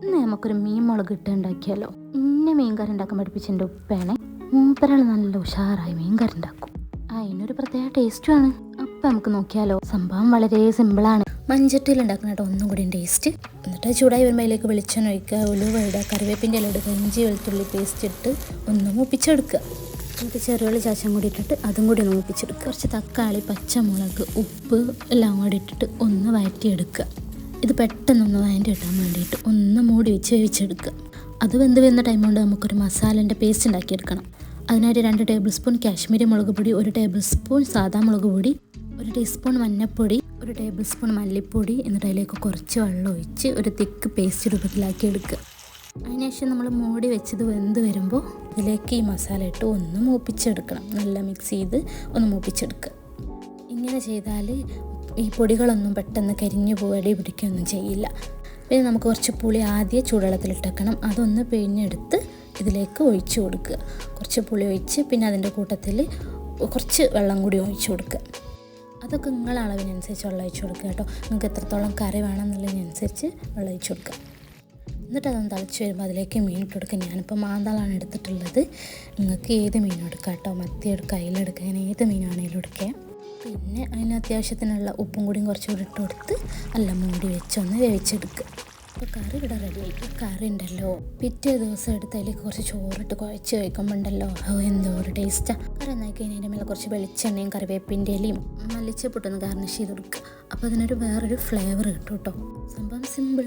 ഇന്ന് നമുക്കൊരു മീൻ മുളക് ഇട്ട് ഉണ്ടാക്കിയാലോ. ഇന്നെ മീൻ കറി ഉണ്ടാക്കാൻ പഠിപ്പിച്ച എൻ്റെ ഉപ്പയാണ്. മൂപ്പരാൾ നല്ല ഉഷാറായി മീൻ കറി ഉണ്ടാക്കും. അതിനൊരു പ്രത്യേക ടേസ്റ്റുമാണ്. അപ്പം നമുക്ക് നോക്കിയാലോ. സംഭവം വളരെ സിമ്പിളാണ്. മൺചട്ടിയിൽ ഉണ്ടാക്കുന്ന കേട്ടോ ഒന്നും കൂടി ടേസ്റ്റ്. എന്നിട്ട് ചൂടായി വരുമ്പോൾ അതിലേക്ക് വെളിച്ചെണ്ണ ഒഴിക്കുക, ഉലുവ ഇടുക, കറിവേപ്പിൻ്റെ ഇല ഇടുക, ഇഞ്ചി വെളുത്തുള്ളി പേസ്റ്റ് ഇട്ട് ഒന്ന് മൂപ്പിച്ചെടുക്കുക. എന്നിട്ട് ചെറുള്ളി ചാച്ചം കൂടി ഇട്ടിട്ട് അതും കൂടി ഒന്ന് മൂപ്പിച്ചെടുക്കുക. കുറച്ച് തക്കാളി, പച്ചമുളക്, ഉപ്പ് എല്ലാം കൂടി ഇട്ടിട്ട് ഒന്ന് വഴറ്റിയെടുക്കുക. ഇത് പെട്ടെന്നൊന്ന് വഴറ്റി ഇട്ടാൻ വേണ്ടിയിട്ട് ഒന്ന് മൂടി വെച്ച് വേവിച്ചെടുക്കുക. അത് വെന്ത് വരുന്ന ടൈം കൊണ്ട് നമുക്കൊരു മസാലേൻ്റെ പേസ്റ്റ് ഉണ്ടാക്കിയെടുക്കണം. അതിനായിട്ട് 2 ടേബിൾ സ്പൂൺ കാശ്മീരി മുളക് പൊടി, 1 ടേബിൾ സ്പൂൺ സാദാ മുളക് പൊടി, 1 ടീസ്പൂൺ മഞ്ഞൾപ്പൊടി, 1 ടേബിൾ സ്പൂൺ മല്ലിപ്പൊടി, എന്നിട്ട് അതിലേക്ക് കുറച്ച് വെള്ളം ഒഴിച്ച് ഒരു തിക്ക് പേസ്റ്റ് രൂപത്തിലാക്കി എടുക്കുക. അതിനുശേഷം നമ്മൾ മൂടി വെച്ചത് വെന്ത് വരുമ്പോൾ ഇതിലേക്ക് ഈ മസാല ഇട്ട് ഒന്ന് മൂപ്പിച്ചെടുക്കണം. നല്ല മിക്സ് ചെയ്ത് ഒന്ന് മൂപ്പിച്ചെടുക്കുക. ഇങ്ങനെ ചെയ്താൽ ഈ പൊടികളൊന്നും പെട്ടെന്ന് കരിഞ്ഞു പോകടി പിടിക്കുകയൊന്നും ചെയ്യില്ല. പിന്നെ നമുക്ക് കുറച്ച് പുളി ആദ്യം ചൂടുവെള്ളത്തിലിട്ടേക്കണം. അതൊന്ന് പിഴിഞ്ഞെടുത്ത് ഇതിലേക്ക് ഒഴിച്ച് കൊടുക്കുക. കുറച്ച് പുളി ഒഴിച്ച് പിന്നെ അതിൻ്റെ കൂട്ടത്തിൽ കുറച്ച് വെള്ളം കൂടി ഒഴിച്ച് കൊടുക്കുക. അതൊക്കെ നിങ്ങളുടെ അളവിനനുസരിച്ച് വെള്ളം ഒഴിച്ച് കൊടുക്കുക കേട്ടോ. നിങ്ങൾക്ക് എത്രത്തോളം കറി വേണമെന്നുള്ളതിനനുസരിച്ച് വെള്ളം ഒഴിച്ച് കൊടുക്കുക. എന്നിട്ട് അതൊന്ന് തിളച്ച് വരുമ്പോൾ അതിലേക്ക് മീൻ ഇട്ട് കൊടുക്കുക. ഞാനിപ്പോൾ മാന്തളാണ് എടുത്തിട്ടുള്ളത്. നിങ്ങൾക്ക് ഏത് മീനും എടുക്കാം കേട്ടോ. മത്തി എടുക്കുക, അയിലെടുക്കുക, അങ്ങനെ ഏത് മീനാണെങ്കിലും എടുക്കുക. പിന്നെ അതിന് അത്യാവശ്യത്തിനുള്ള ഉപ്പും കൂടിയും കുറച്ചുകൂടി ഇട്ട് കൊടുത്ത് എല്ലാം മൂടി വെച്ചൊന്ന് വേവിച്ചെടുക്കുക. അപ്പോൾ കറി ഇവിടെ റെഡിയായി. കറി ഉണ്ടല്ലോ പിറ്റേ ദിവസം എടുത്ത് അതിലേക്ക് കുറച്ച് ചോറിട്ട് കുഴച്ച് കഴിക്കുമ്പോൾ ഉണ്ടല്ലോ എന്തോ ഒരു ടേസ്റ്റാണ്. കറി എന്നാക്കി അതിൻ്റെ മേലെ കുറച്ച് വെളിച്ചെണ്ണയും കറിവേപ്പിൻ്റെ ഇലയും മല്ലിച്ചപ്പൊട്ടൊന്ന് ഗാർണിഷ് ചെയ്ത് കൊടുക്കുക. അപ്പോൾ അതിനൊരു വേറൊരു ഫ്ലേവർ കിട്ടും കേട്ടോ. സംഭവം സിമ്പിൾ.